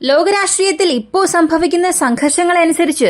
ലോകരാഷ്ട്രീയത്തിൽ ഇപ്പോൾ സംഭവിക്കുന്ന സംഘർഷങ്ങളനുസരിച്ച്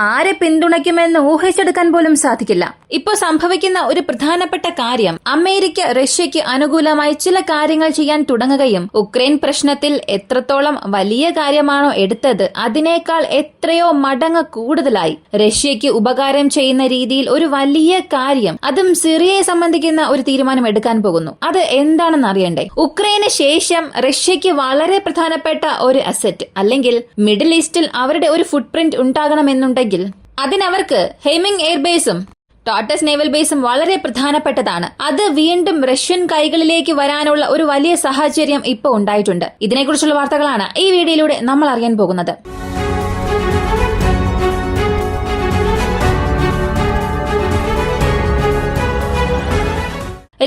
ആരെ പിന്തുണയ്ക്കുമെന്ന് ഊഹിച്ചെടുക്കാൻ പോലും സാധിക്കില്ല. ഇപ്പോൾ സംഭവിക്കുന്ന ഒരു പ്രധാനപ്പെട്ട കാര്യം അമേരിക്ക റഷ്യയ്ക്ക് അനുകൂലമായി ചില കാര്യങ്ങൾ ചെയ്യാൻ തുടങ്ങുകയും ഉക്രൈൻ പ്രശ്നത്തിൽ എത്രത്തോളം വലിയ കാര്യമാണോ എടുത്തത് അതിനേക്കാൾ എത്രയോ മടങ്ങ് കൂടുതലായി റഷ്യയ്ക്ക് ഉപകാരം ചെയ്യുന്ന രീതിയിൽ ഒരു വലിയ കാര്യം, അതും സിറിയയെ സംബന്ധിക്കുന്ന ഒരു തീരുമാനം എടുക്കാൻ പോകുന്നു. അത് എന്താണെന്ന് അറിയണ്ടേ? ഉക്രൈന് ശേഷം റഷ്യയ്ക്ക് വളരെ പ്രധാനപ്പെട്ട ഒരു അസറ്റ് അല്ലെങ്കിൽ മിഡിൽ ഈസ്റ്റിൽ അവരുടെ ഒരു ഫുട് പ്രിന്റ് ഉണ്ടാകണമെന്നുണ്ടെങ്കിൽ അതിനവർക്ക് ഹെമിംഗ് എയർബേസും ടോട്ടസ് നേവൽ ബേസും വളരെ പ്രധാനപ്പെട്ടതാണ്. അത് വീണ്ടും റഷ്യൻ കൈകളിലേക്ക് വരാനുള്ള ഒരു വലിയ സാഹചര്യം ഇപ്പോൾ ഉണ്ടായിട്ടുണ്ട്. ഇതിനെക്കുറിച്ചുള്ള വാർത്തകളാണ് ഈ വീഡിയോയിലൂടെ നമ്മൾ അറിയാൻ പോകുന്നത്.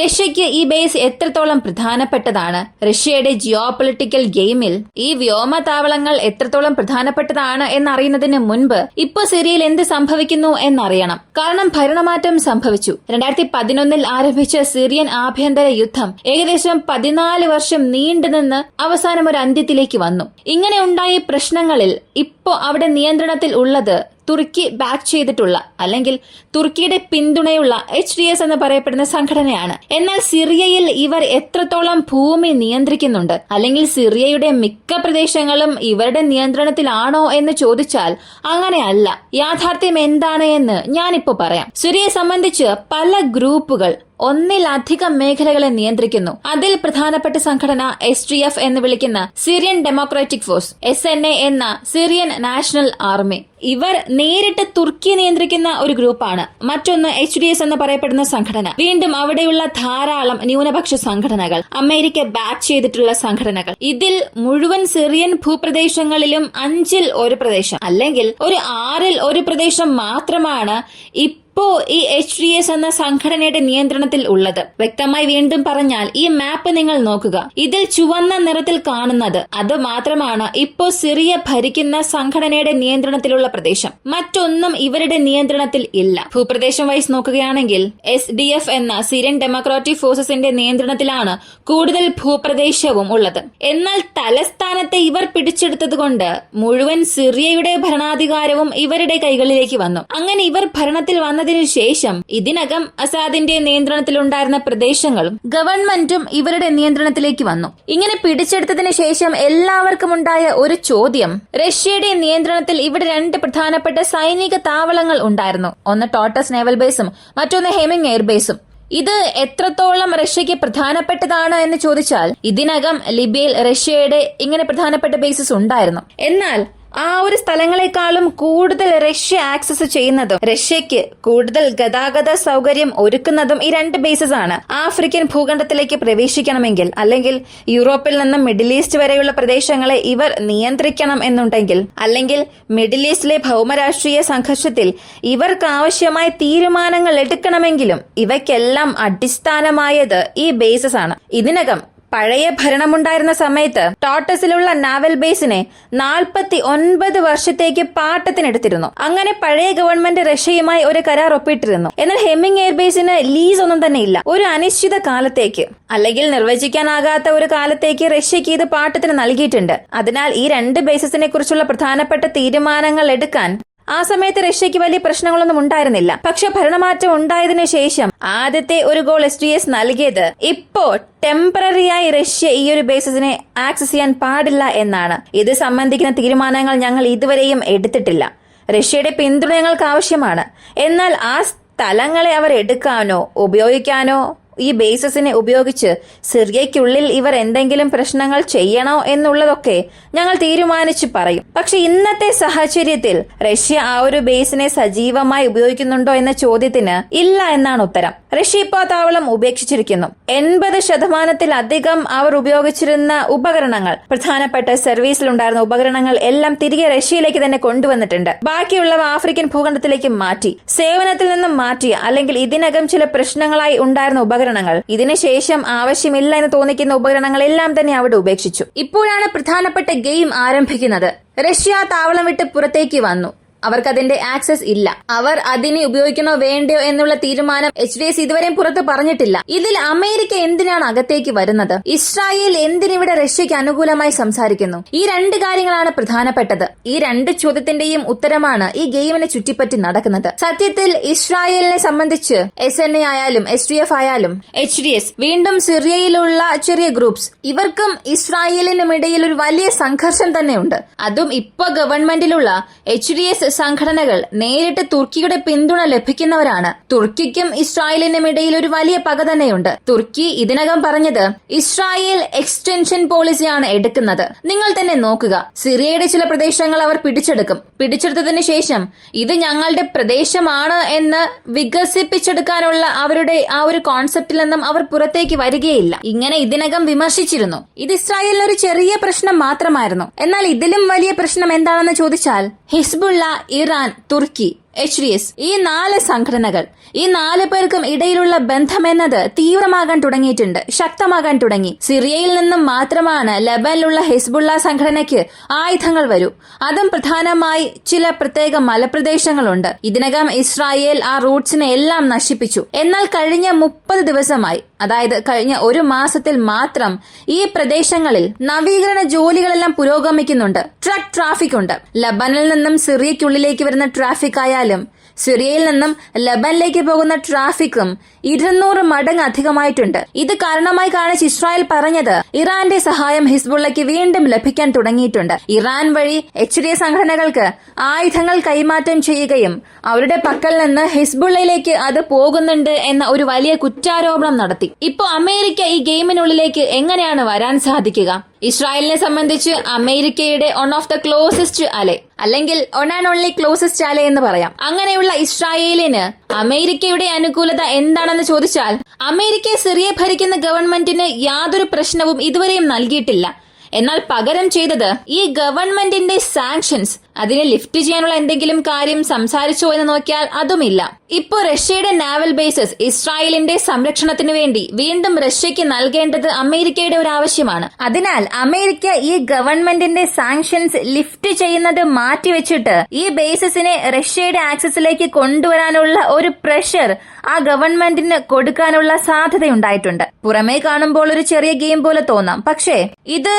റഷ്യയ്ക്ക് ഈ ബേസ് എത്രത്തോളം പ്രധാനപ്പെട്ടതാണ്? റഷ്യയുടെ ജിയോ പൊളിറ്റിക്കൽ ഗെയിമിൽ ഈ വ്യോമതാവളങ്ങൾ എത്രത്തോളം പ്രധാനപ്പെട്ടതാണ് എന്നറിയുന്നതിന് മുൻപ് ഇപ്പോൾ സിറിയയിൽ എന്ത് സംഭവിക്കുന്നു എന്നറിയണം. കാരണം ഭരണമാറ്റം സംഭവിച്ചു. 2011 ആരംഭിച്ച സിറിയൻ ആഭ്യന്തര യുദ്ധം ഏകദേശം 14 വർഷം നീണ്ടുനിന്ന് അവസാനം ഒരു അന്ത്യത്തിലേക്ക് വന്നു. ഇങ്ങനെ ഉണ്ടായ പ്രശ്നങ്ങളിൽ ഇപ്പോ അവിടെ നിയന്ത്രണത്തിൽ ഉള്ളത് തുർക്കി ബാക്ക് ചെയ്തിട്ടുള്ള അല്ലെങ്കിൽ തുർക്കിയുടെ പിന്തുണയുള്ള HTS എന്ന് പറയപ്പെടുന്ന സംഘടനയാണ്. എന്നാൽ സിറിയയിൽ ഇവർ എത്രത്തോളം ഭൂമി നിയന്ത്രിക്കുന്നുണ്ട് അല്ലെങ്കിൽ സിറിയയുടെ മിക്ക പ്രദേശങ്ങളും ഇവരുടെ നിയന്ത്രണത്തിലാണോ എന്ന് ചോദിച്ചാൽ അങ്ങനെയല്ല. യാഥാർത്ഥ്യം എന്താണ് എന്ന് ഞാനിപ്പോ പറയാം. സിറിയയെ സംബന്ധിച്ച് പല ഗ്രൂപ്പുകൾ ഒന്നിലധികം മേഖലകളെ നിയന്ത്രിക്കുന്നു. അതിൽ പ്രധാനപ്പെട്ട സംഘടന SDF എന്ന് വിളിക്കുന്ന സിറിയൻ ഡെമോക്രാറ്റിക് ഫോഴ്സ്, SNA എന്ന സിറിയൻ നാഷണൽ ആർമി. ഇവർ നേരിട്ട് തുർക്കി നിയന്ത്രിക്കുന്ന ഒരു ഗ്രൂപ്പാണ്. മറ്റൊന്ന് HDS എന്ന് പറയപ്പെടുന്ന സംഘടന. വീണ്ടും അവിടെയുള്ള ധാരാളം ന്യൂനപക്ഷ സംഘടനകൾ, അമേരിക്ക ബാക്ക് ചെയ്തിട്ടുള്ള സംഘടനകൾ. ഇതിൽ മുഴുവൻ സിറിയൻ ഭൂപ്രദേശങ്ങളിലും 5-ൽ 1 പ്രദേശം അല്ലെങ്കിൽ ഒരു 6-ൽ 1 പ്രദേശം മാത്രമാണ് ഇപ്പോ ഈ HTS എന്ന സംഘടനയുടെ നിയന്ത്രണത്തിൽ ഉള്ളത്. വ്യക്തമായി വീണ്ടും പറഞ്ഞാൽ ഈ മാപ്പ് നിങ്ങൾ നോക്കുക. ഇതിൽ ചുവന്ന നിറത്തിൽ കാണുന്നത് അത് മാത്രമാണ് ഇപ്പോ സിറിയ ഭരിക്കുന്ന സംഘടനയുടെ നിയന്ത്രണത്തിലുള്ള പ്രദേശം. മറ്റൊന്നും ഇവരുടെ നിയന്ത്രണത്തിൽ ഇല്ല. ഭൂപ്രദേശം വൈസ് നോക്കുകയാണെങ്കിൽ SDF എന്ന സിറിയൻ ഡെമോക്രാറ്റിക് ഫോഴ്സസിന്റെ നിയന്ത്രണത്തിലാണ് കൂടുതൽ ഭൂപ്രദേശവും ഉള്ളത്. എന്നാൽ തലസ്ഥാനത്തെ ഇവർ പിടിച്ചെടുത്തതുകൊണ്ട് മുഴുവൻ സിറിയയുടെ ഭരണാധികാരവും ഇവരുടെ കൈകളിലേക്ക് വന്നു. അങ്ങനെ ഇവർ ഭരണത്തിൽ വന്നതിനു ശേഷം ഇതിനകം അസാദിന്റെ നിയന്ത്രണത്തിലുണ്ടായിരുന്ന പ്രദേശങ്ങളും ഗവൺമെന്റും ഇവരുടെ നിയന്ത്രണത്തിലേക്ക് വന്നു. ഇങ്ങനെ പിടിച്ചെടുത്തതിനു ശേഷം എല്ലാവർക്കും ഉണ്ടായ ഒരു ചോദ്യം, റഷ്യയുടെ നിയന്ത്രണത്തിൽ ഇവിടെ 2 പ്രധാനപ്പെട്ട സൈനിക താവളങ്ങൾ ഉണ്ടായിരുന്നു. ഒന്ന് ടോട്ടസ് നേവൽ ബേസും മറ്റൊന്ന് ഹെമിംഗ് എയർബേസും. ഇത് എത്രത്തോളം റഷ്യയ്ക്ക് പ്രധാനപ്പെട്ടതാണ് എന്ന് ചോദിച്ചാൽ ഇതിനകം ലിബിയയിൽ റഷ്യയുടെ ഇങ്ങനെ പ്രധാനപ്പെട്ട ബേസസ് ഉണ്ടായിരുന്നു. എന്നാൽ ആ ഒരു സ്ഥലങ്ങളെക്കാളും കൂടുതൽ റഷ്യ ആക്സസ് ചെയ്യുന്നതും റഷ്യയ്ക്ക് കൂടുതൽ ഗതാഗത സൗകര്യം ഒരുക്കുന്നതും ഈ 2 ബേസസ് ആണ്. ആഫ്രിക്കൻ ഭൂഖണ്ഡത്തിലേക്ക് പ്രവേശിക്കണമെങ്കിൽ അല്ലെങ്കിൽ യൂറോപ്പിൽ നിന്നും മിഡിൽ ഈസ്റ്റ് വരെയുള്ള പ്രദേശങ്ങളെ ഇവർ നിയന്ത്രിക്കണം എന്നുണ്ടെങ്കിൽ അല്ലെങ്കിൽ മിഡിൽ ഈസ്റ്റിലെ ഭൗമരാഷ്ട്രീയ സംഘർഷത്തിൽ ഇവർക്ക് ആവശ്യമായ തീരുമാനങ്ങൾ എടുക്കണമെങ്കിലും ഇവയ്ക്കെല്ലാം അടിസ്ഥാനമായത് ഈ ബേസസ് ആണ്. ഇതിനകം പഴയ ഭരണമുണ്ടായിരുന്ന സമയത്ത് ടോട്ടസിലുള്ള നാവൽ ബേസിനെ 49 വർഷത്തേക്ക് പാട്ടത്തിനെടുത്തിരുന്നു. അങ്ങനെ പഴയ ഗവൺമെന്റ് റഷ്യയുമായി ഒരു കരാർ ഒപ്പിട്ടിരുന്നു. എന്നാൽ ഹെമിംഗ് എയർബേസിന് ലീസ് ഒന്നും തന്നെ ഇല്ല. ഒരു അനിശ്ചിത കാലത്തേക്ക് അല്ലെങ്കിൽ നിർവചിക്കാനാകാത്ത ഒരു കാലത്തേക്ക് റഷ്യയ്ക്ക് ഇത് പാട്ടത്തിന് നൽകിയിട്ടുണ്ട്. അതിനാൽ ഈ 2 ബേസസിനെ കുറിച്ചുള്ള പ്രധാനപ്പെട്ട തീരുമാനങ്ങൾ എടുക്കാൻ ആ സമയത്ത് റഷ്യയ്ക്ക് വലിയ പ്രശ്നങ്ങളൊന്നും ഉണ്ടായിരുന്നില്ല. പക്ഷെ ഭരണമാറ്റം ഉണ്ടായതിനു ശേഷം ആദ്യത്തെ ഒരു ഗോൾ STS നൽകിയത് ഇപ്പോ ടെമ്പററിയായി റഷ്യ ഈ ഒരു ബേസിനെ ആക്സസ് ചെയ്യാൻ പാടില്ല എന്നാണ്. ഇത് സംബന്ധിക്കുന്ന തീരുമാനങ്ങൾ ഞങ്ങൾ ഇതുവരെയും എടുത്തിട്ടില്ല. റഷ്യയുടെ പിന്തുണ ഞങ്ങൾക്ക് ആവശ്യമാണ്. എന്നാൽ ആ സ്ഥലങ്ങളെ അവർ എടുക്കാനോ ഉപയോഗിക്കാനോ ഈ ബേസസിനെ ഉപയോഗിച്ച് സിറിയയ്ക്കുള്ളിൽ ഇവർ എന്തെങ്കിലും പ്രശ്നങ്ങൾ ചെയ്യണോ എന്നുള്ളതൊക്കെ ഞങ്ങൾ തീരുമാനിച്ചു പറയും. പക്ഷെ ഇന്നത്തെ സാഹചര്യത്തിൽ റഷ്യ ആ ഒരു ബേസിനെ സജീവമായി ഉപയോഗിക്കുന്നുണ്ടോ എന്ന ചോദ്യത്തിന് ഇല്ല എന്നാണ് ഉത്തരം. റഷ്യ ഇപ്പോൾ താവളം ഉപേക്ഷിച്ചിരിക്കുന്നു. 80% അവർ ഉപയോഗിച്ചിരുന്ന ഉപകരണങ്ങൾ, പ്രധാനപ്പെട്ട സർവീസിലുണ്ടായിരുന്ന ഉപകരണങ്ങൾ എല്ലാം തിരികെ റഷ്യയിലേക്ക് തന്നെ കൊണ്ടുവന്നിട്ടുണ്ട്. ബാക്കിയുള്ളവ ആഫ്രിക്കൻ ഭൂഖണ്ഡത്തിലേക്ക് മാറ്റി, സേവനത്തിൽ നിന്നും മാറ്റിയ അല്ലെങ്കിൽ ഇതിനകം ചില പ്രശ്നങ്ങളായി ഉണ്ടായിരുന്ന ഉപകരണങ്ങൾ, ഇതിനുശേഷം ആവശ്യമില്ല എന്ന് തോന്നിക്കുന്ന ഉപകരണങ്ങളെല്ലാം തന്നെ അവിടെ ഉപേക്ഷിച്ചു. ഇപ്പോഴാണ് പ്രധാനപ്പെട്ട ഗെയിം ആരംഭിക്കുന്നത്. റഷ്യ താവളം വിട്ട് പുറത്തേക്ക് വന്നു. അവർക്ക് അതിന്റെ ആക്സസ് ഇല്ല. അവർ അതിനെ ഉപയോഗിക്കണോ വേണ്ടയോ എന്നുള്ള തീരുമാനം HDS ഇതുവരെയും പുറത്ത് പറഞ്ഞിട്ടില്ല. ഇതിൽ അമേരിക്ക എന്തിനാണ് അകത്തേക്ക് വരുന്നത്? ഇസ്രായേൽ എന്തിനിവിടെ റഷ്യയ്ക്ക് അനുകൂലമായി സംസാരിക്കുന്നു? ഈ രണ്ട് കാര്യങ്ങളാണ് പ്രധാനപ്പെട്ടത്. ഈ രണ്ട് ചോദ്യത്തിന്റെയും ഉത്തരമാണ് ഈ ഗെയിമിനെ ചുറ്റിപ്പറ്റി നടക്കുന്നത്. സത്യത്തിൽ ഇസ്രായേലിനെ സംബന്ധിച്ച് SNA ആയാലും SDF ആയാലും HDS, വീണ്ടും സിറിയയിലുള്ള ചെറിയ ഗ്രൂപ്പ്സ്, ഇവർക്കും ഇസ്രായേലിനും ഇടയിൽ ഒരു വലിയ സംഘർഷം തന്നെയുണ്ട്. അതും ഇപ്പൊ ഗവൺമെന്റിലുള്ള HDS സംഘടനകൾ നേരിട്ട് തുർക്കിയുടെ പിന്തുണ ലഭിക്കുന്നവരാണ്. തുർക്കിക്കും ഇസ്രായേലിനും ഇടയിൽ ഒരു വലിയ പക തന്നെയുണ്ട്. തുർക്കി ഇതിനകം പറഞ്ഞത് ഇസ്രായേൽ എക്സ്റ്റൻഷൻ പോളിസിയാണ് എടുക്കുന്നത്. നിങ്ങൾ തന്നെ നോക്കുക, സിറിയയുടെ ചില പ്രദേശങ്ങൾ അവർ പിടിച്ചെടുത്തതിന് ശേഷം ഇത് ഞങ്ങളുടെ പ്രദേശമാണ് എന്ന് വികസിപ്പിച്ചെടുക്കാനുള്ള അവരുടെ ആ ഒരു കോൺസെപ്റ്റിൽ നിന്നും അവർ പുറത്തേക്ക് വരികയില്ല. ഇങ്ങനെ ഇതിനകം വിമർശിച്ചിരുന്നു. ഇത് ഇസ്രായേലിന് ഒരു ചെറിയ പ്രശ്നം മാത്രമായിരുന്നു. എന്നാൽ ഇതിലും വലിയ പ്രശ്നം എന്താണെന്ന് ചോദിച്ചാൽ ഹിസ്ബുള്ള, ഇറാൻ, തുർക്കി, HDS, ഈ 4 സംഘടനകൾ, ഈ 4 പേർക്കും ഇടയിലുള്ള ബന്ധമെന്നത് തീവ്രമാകാൻ തുടങ്ങിയിട്ടുണ്ട്, ശക്തമാകാൻ തുടങ്ങി. സിറിയയിൽ നിന്നും മാത്രമാണ് ലബനിലുള്ള ഹിസ്ബുള്ള സംഘടനയ്ക്ക് ആയുധങ്ങൾ വരൂ. അതും പ്രധാനമായി ചില പ്രത്യേക മലപ്രദേശങ്ങളുണ്ട്. ഇതിനകം ഇസ്രായേൽ ആ റൂട്ട്സിനെ എല്ലാം നശിപ്പിച്ചു. എന്നാൽ കഴിഞ്ഞ 30 ദിവസമായി, അതായത് കഴിഞ്ഞ ഒരു മാസത്തിൽ മാത്രം ഈ പ്രദേശങ്ങളിൽ നവീകരണ ജോലികളെല്ലാം പുരോഗമിക്കുന്നുണ്ട്. ട്രക്ക് ട്രാഫിക് ഉണ്ട്. ലബനിൽ നിന്നും സിറിയയ്ക്കുള്ളിലേക്ക് വരുന്ന ട്രാഫിക് ആയാലും സിറിയയിൽ നിന്നും ലബനിലേക്ക് പോകുന്ന ട്രാഫിക്കും 200 മടങ്ങ് അധികമായിട്ടുണ്ട്. ഇത് കാരണമായി കാണിച്ച് ഇസ്രായേൽ പറഞ്ഞത് ഇറാന്റെ സഹായം ഹിസ്ബുള്ളയ്ക്ക് വീണ്ടും ലഭിക്കാൻ തുടങ്ങിയിട്ടുണ്ട്. ഇറാൻ വഴി HDS സംഘടനകൾക്ക് ആയുധങ്ങൾ കൈമാറ്റം ചെയ്യുകയും അവരുടെ പക്കൽ നിന്ന് ഹിസ്ബുള്ളയിലേക്ക് അത് പോകുന്നുണ്ട് എന്ന ഒരു വലിയ കുറ്റാരോപണം നടത്തി. ഇപ്പോ അമേരിക്ക ഈ ഗെയിമിനുള്ളിലേക്ക് എങ്ങനെയാണ് വരാൻ സാധിക്കുക? ഇസ്രായേലിനെ സംബന്ധിച്ച് അമേരിക്കയുടെ വൺ ഓഫ് ദ ക്ലോസസ്റ്റ് അലൈ, അല്ലെങ്കിൽ വൺ ആൻഡ് ഓൺലി ക്ലോസസ്റ്റ് അലൈ എന്ന് പറയാം. അങ്ങനെയുള്ള ഇസ്രായേലിന് അമേരിക്കയുടെ അനുകൂലത എന്താണെന്ന് ചോദിച്ചാൽ, അമേരിക്ക സിറിയ ഭരിക്കുന്ന ഗവൺമെന്റിന് യാതൊരു പ്രശ്നവും ഇതുവരെയും നൽകിയിട്ടില്ല. എന്നാൽ പകരം ചെയ്തത് ഈ ഗവൺമെന്റിന്റെ സാങ്ഷൻസ്, അതിനെ ലിഫ്റ്റ് ചെയ്യാനുള്ള എന്തെങ്കിലും കാര്യം സംസാരിച്ചോ എന്ന് നോക്കിയാൽ അതുമില്ല. ഇപ്പോ റഷ്യയുടെ നാവൽ ബേസസ് ഇസ്രായേലിന്റെ സംരക്ഷണത്തിന് വേണ്ടി വീണ്ടും റഷ്യയ്ക്ക് നൽകേണ്ടത് അമേരിക്കയുടെ ഒരു ആവശ്യമാണ്. അതിനാൽ അമേരിക്ക ഈ ഗവൺമെന്റിന്റെ സാങ്ഷൻസ് ലിഫ്റ്റ് ചെയ്യുന്നത് മാറ്റിവെച്ചിട്ട് ഈ ബേസസിനെ റഷ്യയുടെ ആക്സസിലേക്ക് കൊണ്ടുവരാനുള്ള ഒരു പ്രഷർ ആ ഗവൺമെന്റിന് കൊടുക്കാനുള്ള സാധ്യതയുണ്ടായിട്ടുണ്ട്. പുറമേ കാണുമ്പോൾ ഒരു ചെറിയ ഗെയിം പോലെ തോന്നാം, പക്ഷേ ഇത്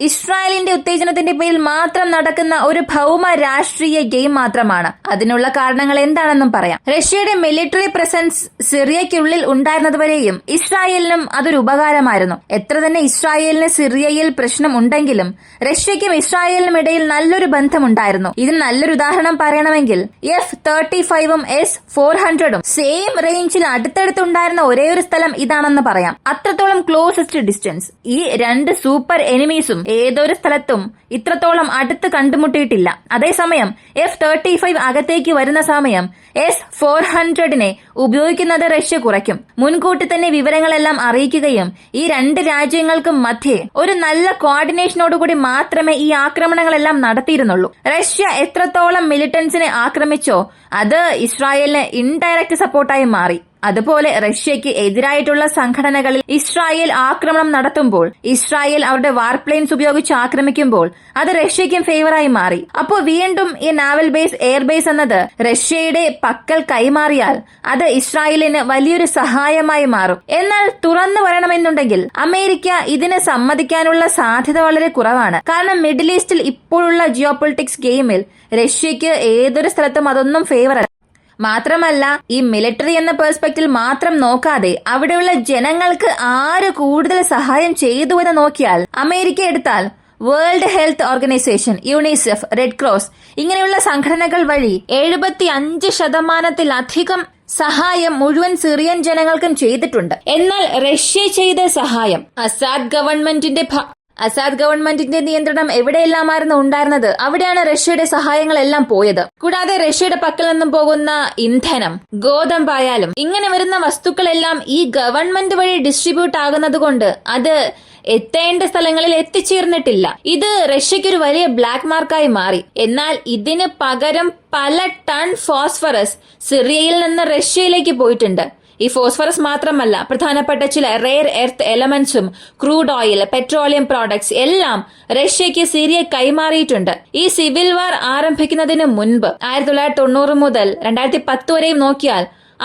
ഇസ്രായേലിന്റെ ഉത്തേജനത്തിന്റെ പേരിൽ മാത്രം നടക്കുന്ന ഒരു ഭൗമ രാഷ്ട്രീയ ഗെയിം മാത്രമാണ്. അതിനുള്ള കാരണങ്ങൾ എന്താണെന്നും പറയാം. റഷ്യയുടെ മിലിറ്ററി പ്രസൻസ് സിറിയയ്ക്കുള്ളിൽ ഉണ്ടായിരുന്നതുവരെയും ഇസ്രായേലിനും അതൊരു ഉപകാരമായിരുന്നു. എത്ര തന്നെ ഇസ്രായേലിന് സിറിയയിൽ പ്രശ്നം ഉണ്ടെങ്കിലും റഷ്യയ്ക്കും ഇസ്രായേലിനും ഇടയിൽ നല്ലൊരു ബന്ധമുണ്ടായിരുന്നു. ഇതിന് നല്ലൊരു ഉദാഹരണം പറയണമെങ്കിൽ F-35ഉം S-400ഉം സെയിം റേഞ്ചിൽ അടുത്തടുത്തുണ്ടായിരുന്ന ഒരേയൊരു സ്ഥലം ഇതാണെന്ന് പറയാം. അത്രത്തോളം ക്ലോസസ്റ്റ് ഡിസ്റ്റൻസ്. ഈ 2 സൂപ്പർ എനിമീസും ഏതൊരു സ്ഥലത്തും ഇത്രത്തോളം അടുത്ത് കണ്ടുമുട്ടിയിട്ടില്ല. അതേസമയം F-35 അകത്തേക്ക് വരുന്ന സമയം S-400നെ ഉപയോഗിക്കുന്നത് റഷ്യ കുറയ്ക്കും. മുൻകൂട്ടി തന്നെ വിവരങ്ങളെല്ലാം അറിയിക്കുകയും ഈ 2 രാജ്യങ്ങൾക്കും മധ്യേ ഒരു നല്ല കോർഡിനേഷനോടുകൂടി മാത്രമേ ഈ ആക്രമണങ്ങളെല്ലാം നടത്തിയിരുന്നുള്ളൂ. റഷ്യ എത്രത്തോളം മിലിറ്റൻസിനെ ആക്രമിച്ചോ അത് ഇസ്രായേലിന് ഇൻഡയറക്റ്റ് സപ്പോർട്ടായി മാറി. അതുപോലെ റഷ്യയ്ക്ക് എതിരായിട്ടുള്ള സംഘടനകളിൽ ഇസ്രായേൽ ആക്രമണം നടത്തുമ്പോൾ, ഇസ്രായേൽ അവരുടെ വാർപ്ലെയിൻസ് ഉപയോഗിച്ച് ആക്രമിക്കുമ്പോൾ അത് റഷ്യയ്ക്കും ഫേവറായി മാറി. അപ്പോൾ വീണ്ടും ഈ നാവൽ ബേസ്, എയർ ബേസ് എന്നത് റഷ്യയുടെ പക്കൽ കൈമാറിയാൽ അത് ഇസ്രായേലിന് വലിയൊരു സഹായമായി മാറും. എന്നാൽ തുറന്നു പറയണമെന്നുണ്ടെങ്കിൽ അമേരിക്ക ഇതിന് സമ്മതിക്കാനുള്ള സാധ്യത വളരെ കുറവാണ്. കാരണം മിഡിൽ ഈസ്റ്റിൽ ഇപ്പോഴുള്ള ജിയോപൊളിറ്റിക്സ് ഗെയിമിൽ റഷ്യയ്ക്ക് ഏതൊരു സ്ഥലത്തും അതൊന്നും ഫേവർ അല്ല. മാത്രമല്ല, ഈ മിലിറ്ററി എന്ന പെർസ്പെക്റ്റീവ് മാത്രം നോക്കാതെ അവിടെയുള്ള ജനങ്ങൾക്ക് ആര് കൂടുതൽ സഹായം ചെയ്തു എന്ന് നോക്കിയാൽ, അമേരിക്ക എടുത്താൽ world health organisation, UNICEF, red cross ഇങ്ങനെയുള്ള സംഘടനകൾ വഴി 75%-ലധികം സഹായം മുഴുവൻ സിറിയൻ ജനങ്ങൾക്കും ചെയ്തിട്ടുണ്ട്. എന്നാൽ റഷ്യ ചെയ്ത സഹായം അസാദ് ഗവൺമെന്റിന്റെ നിയന്ത്രണം എവിടെയെല്ലാമായിരുന്നു ഉണ്ടായിരുന്നത്, അവിടെയാണ് റഷ്യയുടെ സഹായങ്ങളെല്ലാം പോയത്. കൂടാതെ റഷ്യയുടെ പക്കൽ നിന്നും പോകുന്ന ഇന്ധനം, ഗോതമ്പായാലും ഇങ്ങനെ വരുന്ന വസ്തുക്കളെല്ലാം ഈ ഗവൺമെന്റ് വഴി ഡിസ്ട്രിബ്യൂട്ട് ആകുന്നത് കൊണ്ട് അത് എത്തേണ്ട സ്ഥലങ്ങളിൽ എത്തിച്ചേർന്നിട്ടില്ല. ഇത് റഷ്യയ്ക്കൊരു വലിയ ബ്ലാക്ക് മാർക്കായി മാറി. എന്നാൽ ഇതിന് പകരം പല ടൺ ഫോസ്ഫറസ് സിറിയയിൽ നിന്ന് റഷ്യയിലേക്ക് പോയിട്ടുണ്ട്. ഈ ഫോസ്ഫറസ് മാത്രമല്ല, പ്രധാനപ്പെട്ട ചില റെയർ എർത്ത് എലമെന്റ്സും ക്രൂഡ് ഓയിൽ, പെട്രോളിയം പ്രോഡക്ട്സ് എല്ലാം റഷ്യയ്ക്ക് സിറിയ കൈമാറിയിട്ടുണ്ട്. ഈ സിവിൽ വാർ ആരംഭിക്കുന്നതിന് മുൻപ് 1990 മുതൽ 2010 വരെയും നോക്കിയാൽ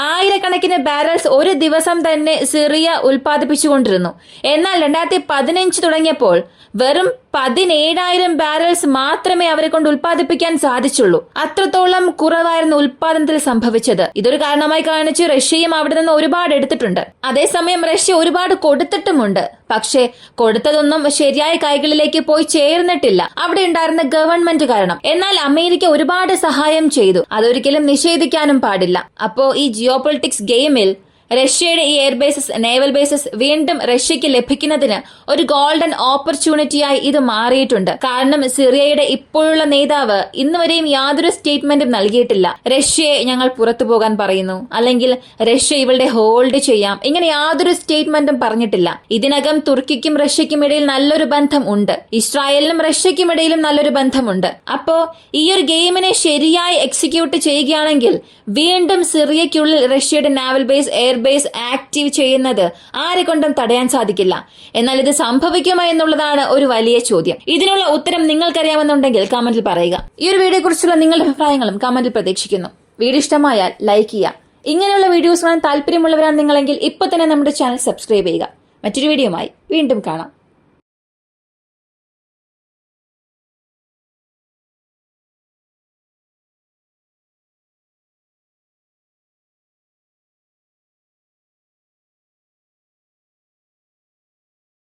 ആയിരക്കണക്കിന് ബാരൽസ് ഒരു ദിവസം തന്നെ സിറിയ ഉൽപ്പാദിപ്പിച്ചുകൊണ്ടിരുന്നു. എന്നാൽ 2015 തുടങ്ങിയപ്പോൾ വെറും 17,000 ബാരൽസ് മാത്രമേ അവരെ കൊണ്ട് ഉൽപ്പാദിപ്പിക്കാൻ സാധിച്ചുള്ളൂ. അത്രത്തോളം കുറവായിരുന്നു ഉൽപ്പാദനത്തിൽ സംഭവിച്ചത്. ഇതൊരു കാരണമായി കാണിച്ച് റഷ്യയും അവിടെ നിന്ന് ഒരുപാട് എടുത്തിട്ടുണ്ട്. അതേസമയം റഷ്യ ഒരുപാട് കൊടുത്തിട്ടുമുണ്ട്. പക്ഷേ കൊടുത്തതൊന്നും ശരിയായ കൈകളിലേക്ക് പോയി ചേർന്നിട്ടില്ല, അവിടെ ഉണ്ടായിരുന്ന ഗവൺമെന്റ് കാരണം. എന്നാൽ അമേരിക്ക ഒരുപാട് സഹായം ചെയ്തു, അതൊരിക്കലും നിഷേധിക്കാനും പാടില്ല. അപ്പോ ഈ ജിയോപൊളിറ്റിക്സ് ഗെയിമിൽ റഷ്യയുടെ ഈ എയർബേസസ്, നേവൽ ബേസസ് വീണ്ടും റഷ്യയ്ക്ക് ലഭിക്കുന്നതിന് ഒരു ഗോൾഡൻ ഓപ്പർച്യൂണിറ്റിയായി ഇത് മാറിയിട്ടുണ്ട്. കാരണം സിറിയയുടെ ഇപ്പോഴുള്ള നേതാവ് ഇന്നുവരെയും യാതൊരു സ്റ്റേറ്റ്മെന്റും നൽകിയിട്ടില്ല. റഷ്യയെ ഞങ്ങൾ പുറത്തു പോകാൻ പറയുന്നു, അല്ലെങ്കിൽ റഷ്യ ഇവളുടെ ഹോൾഡ് ചെയ്യാം, ഇങ്ങനെ യാതൊരു സ്റ്റേറ്റ്മെന്റും പറഞ്ഞിട്ടില്ല. ഇതിനകം തുർക്കിക്കും റഷ്യയ്ക്കും ഇടയിൽ നല്ലൊരു ബന്ധം ഉണ്ട്, ഇസ്രായേലിനും റഷ്യയ്ക്കും ഇടയിലും നല്ലൊരു ബന്ധമുണ്ട്. അപ്പോ ഈ ഒരു ഗെയിമിനെ ശരിയായി എക്സിക്യൂട്ട് ചെയ്യുകയാണെങ്കിൽ വീണ്ടും സിറിയയ്ക്കുള്ളിൽ റഷ്യയുടെ നാവൽ ബേസ്, എയർ ബേസ് ആക്റ്റീവ് ചെയ്യുന്നത് ആരെ കൊണ്ടും തടയാൻ സാധിക്കില്ല. എന്നാൽ ഇത് സംഭവിക്കുമോ എന്നുള്ളതാണ് ഒരു വലിയ ചോദ്യം. ഇതിനുള്ള ഉത്തരം നിങ്ങൾക്കറിയാമെന്നുണ്ടെങ്കിൽ കമന്റിൽ പറയുക. ഈ ഒരു വീഡിയോയെ കുറിച്ചുള്ള നിങ്ങളുടെ അഭിപ്രായങ്ങളും കമന്റിൽ പ്രതീക്ഷിക്കുന്നു. വീഡിയോ ഇഷ്ടമായാൽ ലൈക്ക് ചെയ്യുക. ഇങ്ങനെയുള്ള വീഡിയോസ് കാണാൻ താല്പര്യമുള്ളവരാണ് നിങ്ങളെങ്കിൽ ഇപ്പൊ തന്നെ നമ്മുടെ ചാനൽ സബ്സ്ക്രൈബ് ചെയ്യുക. മറ്റൊരു വീഡിയോയുമായി വീണ്ടും കാണാം.